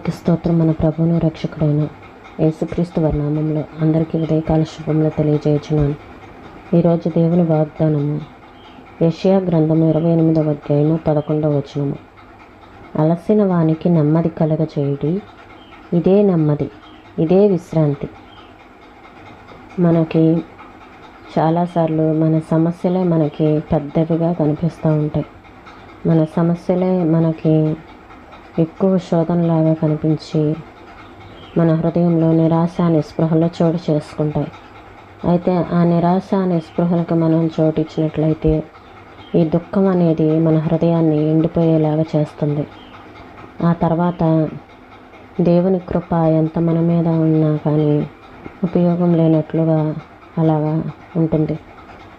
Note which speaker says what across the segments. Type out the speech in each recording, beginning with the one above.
Speaker 1: దేవునికి స్తోత్రం. మన ప్రభువును రక్షకుడైన యేసుక్రీస్తు వారి నామంలో అందరికీ ఉదయకాల శుభములు తెలియజేయుచున్నాను. ఈరోజు దేవుని వాగ్దానము యెషయా గ్రంథము 28వ అధ్యాయము 11వ వచనము. అలసిన వానికి నెమ్మది కలగచేయుడి, ఇదే నెమ్మది, ఇదే విశ్రాంతి. మనకి చాలాసార్లు మన సమస్యలే మనకి పెద్దవిగా కనిపిస్తూ ఉంటాయి. మన సమస్యలే మనకి ఎక్కువ శోధనలాగా కనిపించి మన హృదయంలో నిరాశ నిస్పృహలో చోటు చేసుకుంటాయి. అయితే ఆ నిరాశ నిస్పృహలకు మనం చోటు ఇచ్చినట్లయితే ఈ దుఃఖం అనేది మన హృదయాన్ని ఎండిపోయేలాగా చేస్తుంది. ఆ తర్వాత దేవుని కృప ఎంత మన మీద ఉన్నా కానీ ఉపయోగం లేనట్లుగా అలాగా ఉంటుంది.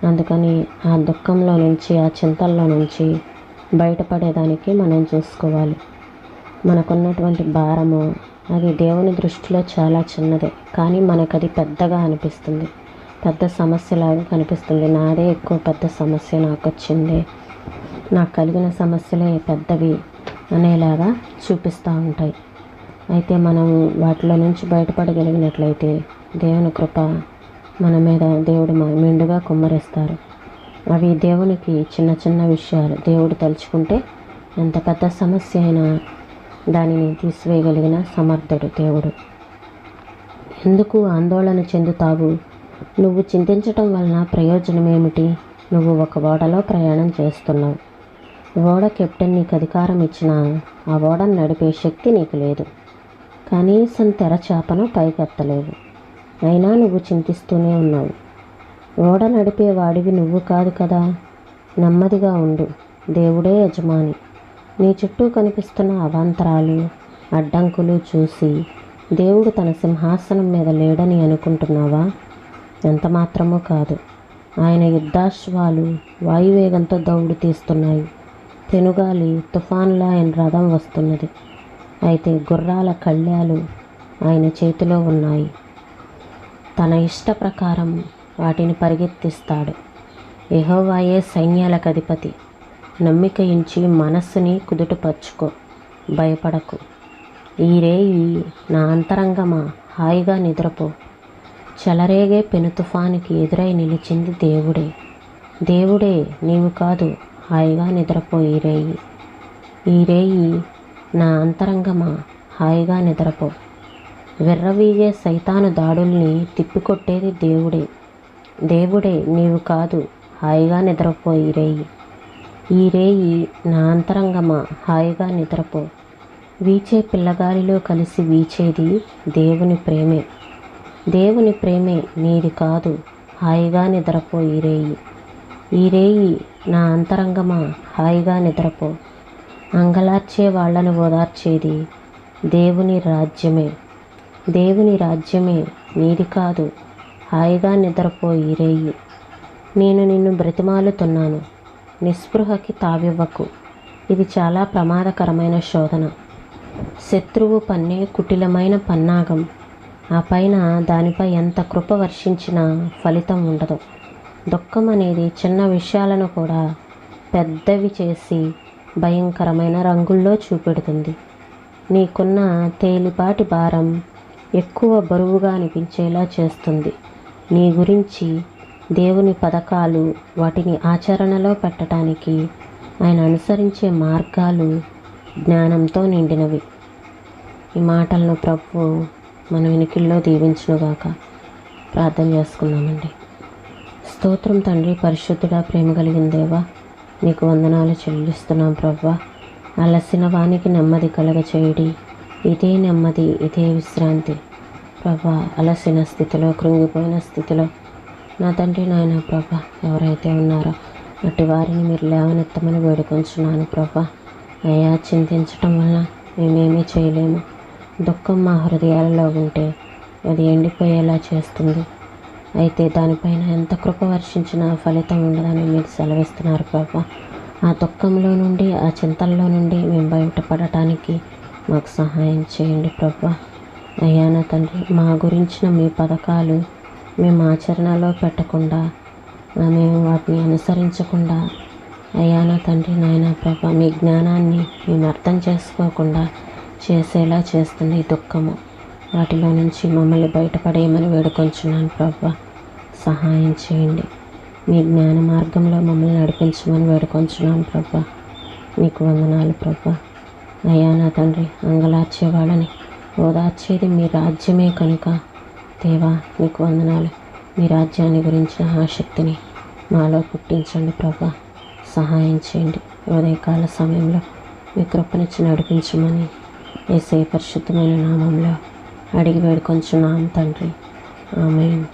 Speaker 1: అందుకని ఆ దుఃఖంలో నుంచి, ఆ చింతల్లో నుంచి బయటపడేదానికి మనం చూసుకోవాలి. మనకున్నటువంటి భారము అది దేవుని దృష్టిలో చాలా చిన్నదే, కానీ మనకు అది పెద్దగా అనిపిస్తుంది, పెద్ద సమస్యలాగా కనిపిస్తుంది. నాదే ఎక్కువ పెద్ద సమస్య నాకు వచ్చింది, నాకు కలిగిన సమస్యలే పెద్దవి అనేలాగా చూపిస్తూ ఉంటాయి. అయితే మనం వాటిలో నుంచి బయటపడగలిగినట్లయితే దేవుని కృప మన మీద దేవుడు మెండుగా కుమ్మరిస్తారు. అవి దేవునికి చిన్న చిన్న విషయాలు. దేవుడు తలుచుకుంటే ఎంత పెద్ద సమస్య అయినా దానిని తీసివేయగలిగిన సమర్థుడు దేవుడు. ఎందుకు ఆందోళన చెందుతావు? నువ్వు చింతించటం వలన ప్రయోజనం ఏమిటి? నువ్వు ఒక ఓడలో ప్రయాణం చేస్తున్నావు. ఓడ కెప్టెన్ నీకు అధికారం ఇచ్చినా ఆ ఓడను నడిపే శక్తి నీకు లేదు. కనీసం తెరచాపను పైకెత్తలేవు. అయినా నువ్వు చింతిస్తూనే ఉన్నావు. ఓడ నడిపే వాడివి నువ్వు కాదు కదా. నెమ్మదిగా ఉండు, దేవుడే యజమాని. నీ చుట్టూ కనిపిస్తున్న అవాంతరాలు, అడ్డంకులు చూసి దేవుడు తన సింహాసనం మీద లేడని అనుకుంటున్నావా? ఎంత మాత్రమూ కాదు. ఆయన యుద్ధాశ్వాలు వాయువేగంతో దౌడు తీస్తున్నాయి. పెనుగాలి తుఫాన్లా ఆయన రథం వస్తున్నది. అయితే గుర్రాల కళ్యాలు ఆయన చేతిలో ఉన్నాయి. తన ఇష్ట ప్రకారం వాటిని పరిగెత్తిస్తాడు. యెహోవాయే సైన్యాలకు అధిపతి. నమ్మిక ఉంచి మనస్సుని కుదుటపరుచుకో, భయపడకు. ఈ రేయి నా అంతరంగమా హాయిగా నిద్రపో. చెలరేగే పెను తుఫానికి ఎదురై నిలిచింది దేవుడే. దేవుడే, నీవు కాదు. హాయిగా నిద్రపో. ఈ రేయి నా అంతరంగమా హాయిగా నిద్రపో. విర్రవీగే సైతాను దాడుల్ని తిప్పికొట్టేది దేవుడే. దేవుడే, నీవు కాదు. హాయిగా నిద్రపో. ఈ రేయి నా అంతరంగమా హాయిగా నిద్రపో. వీచే పిల్లగాలిలో కలిసి వీచేది దేవుని ప్రేమే. దేవుని ప్రేమే, నీది కాదు. హాయిగా నిద్రపో. ఈ రేయి నా అంతరంగమా హాయిగా నిద్రపో. అంగలార్చే వాళ్లను ఓదార్చేది దేవుని రాజ్యమే. దేవుని రాజ్యమే, నీది కాదు. హాయిగా నిద్రపో. ఈ రేయి నేను నిన్ను బ్రతిమాలుతున్నాను. నిస్పృహకి తావివ్వకు. ఇది చాలా ప్రమాదకరమైన శోధన. శత్రువు పన్నే కుటిలమైన పన్నాగం. ఆ పైన దానిపై ఎంత కృప వర్షించినా ఫలితం ఉండదు. దుఃఖం అనేది చిన్న విషయాలను కూడా పెద్దవి చేసి భయంకరమైన రంగుల్లో చూపెడుతుంది. నీకున్న తేలిపాటి భారం ఎక్కువ బరువుగా అనిపించేలా చేస్తుంది. నీ గురించి దేవుని పథకాలు, వాటిని ఆచరణలో పెట్టడానికి ఆయన అనుసరించే మార్గాలు జ్ఞానంతో నిండినవి. ఈ మాటలను ప్రభువు మన వెనుకల్లో దీవించునుగాక. ప్రార్థన చేసుకున్నామండి. స్తోత్రం తండ్రి, పరిశుద్ధుడా, ప్రేమ కలిగిన దేవా, నీకు వందనాలు చెల్లిస్తున్నాం ప్రభువా. అలసిన వానికి నెమ్మది కలగచేయుడి, ఇదే నెమ్మది, ఇదే విశ్రాంతి. ప్రభువా, అలసిన స్థితిలో, కృంగిపోయిన స్థితిలో నా తండ్రి నాయన ప్రభా ఎవరైతే ఉన్నారో అటు వారిని మీరు లేవనెత్తమని వేడుకొంచున్నాను ప్రభా. అయ్యా, చింతించటం వలన మేమేమీ చేయలేము. దుఃఖం మా హృదయాలలో ఉంటే అది ఎండిపోయేలా చేస్తుంది. అయితే దానిపైన ఎంత కృప వర్షించినా ఫలితం ఉండదని మీరు సెలవిస్తున్నారు ప్రభా. ఆ దుఃఖంలో నుండి, ఆ చింతల్లో నుండి మేము బయటపడటానికి మాకు సహాయం చేయండి ప్రభా. అయ్యా నా తండ్రి, మా గురించిన మీ పథకాలు మేము ఆచరణలో పెట్టకుండా, మేము వాటిని అనుసరించకుండా, అయ్యా నా తండ్రి నాయన ప్రభా, మీ జ్ఞానాన్ని మేము అర్థం చేసుకోకుండా చేసేలా చేస్తుంది ఈ దుఃఖము. వాటిలో నుంచి మమ్మల్ని బయటపడేయమని వేడుకొంచున్నాను ప్రభా. సహాయం చేయండి. మీ జ్ఞాన మార్గంలో మమ్మల్ని నడిపించమని వేడుకొంచున్నాను ప్రభా. నీకు వందనాలు ప్రభా. అయ్యా నా తండ్రి, అంగలార్చే వాళ్ళని ఓదార్చేది మీ రాజ్యమే కనుక దేవా నీకు వందనాలు. మీ రాజ్యాన్ని గురించిన ఆసక్తిని మాలో పుట్టించండి ప్రభా. సహాయం చేయండి. ఉదయకాల సమయంలో మీ కృపనిచ్చి నడిపించమని యేసయ్య పరిశుద్ధమైన నామంలో అడిగి వేడుకొంచున్నాం తండ్రి. ఆమేన్.